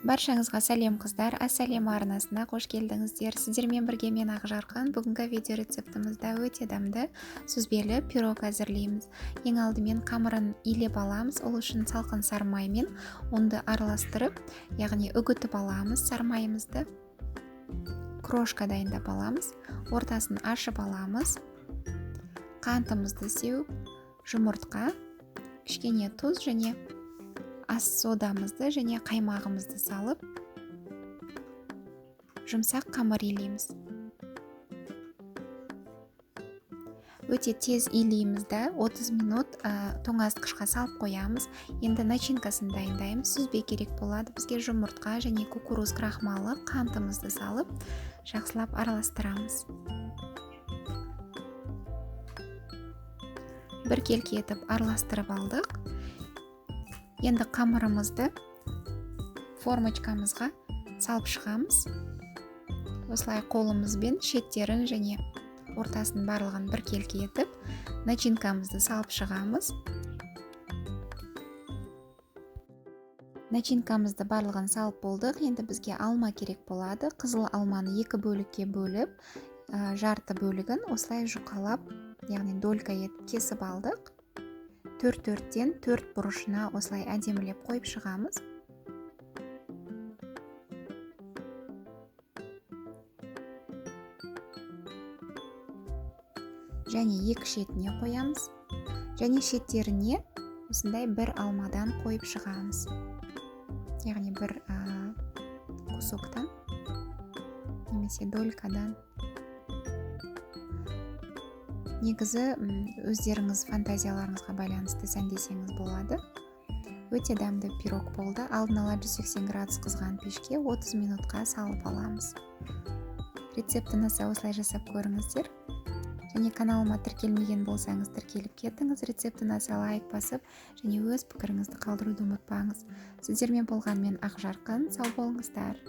Баршаңызға сәлем қыздар, Ассалем арнасына қош келдіңіздер. Сіздермен бірге мен Ақжарқын. Бүгінгі видео рецептімізді өте дәмді сүзбелі пирог әзірлейміз. Ең алдымен қамырын илеп аламыз. Ол үшін салқын сармаймен онды араластырып, яғни үгітіп аламыз сармайымызды. Крошка дайындап аламыз. Ортасын ашып аламыз. Қантымызды сеуіп, жұмыртқа, кішкене тұз және ас содамызды және қаймағымызды салып, жұмсақ қамыр илейміз. Өте тез илейміз да, 30 минут тоңазытқышқа салып қоямыз. Енді начинкасын дайындаймыз. Сүзбе керек болады. Бізге жұмыртқа және кукуруз крахмалы қантымызды салып, жақсылап араластырамыз. Бір келке етіп араластырып алдық. Енді қамырымызды формочкамызға салып шығамыз. Осылай қолымызбен шеттерін және ортасын барлығын бір келке етіп, начинкамызды салып шығамыз. Начинкамызды барлығын салып болдық. Енді бізге алма керек болады. Қызыл алманы 2 бөлікке бөліп, жарты бөлігін осылай жұқалап, яғни долька етіп кесіп алдық. 4-4-тен 4 бұрышына осылай әдемілеп қойып шығамыз. Және екі шетіне қоямыз. Және шеттеріне осындай бір алмадан қойып шығамыз. Яғни бір кусоктан немесе долькадан. Негізі өздеріңіз фантазияларыңызға байланысты сәндесеңіз болады. Өте дәмді пирог болды. Алдын ала 180 градус қызған пешке 30 минутқа салып аламыз. Рецепті ұнаса осылай жасап көріңіздер. Және каналыма тіркелмеген болсаңыз тіркеліп кетіңіз. Рецепті ұнаса лайк басып, және өз пікіріңізді қалдыруды ұмытпаңыз. Сіздермен болған мен Ақжарқын. Сау болыңыздар.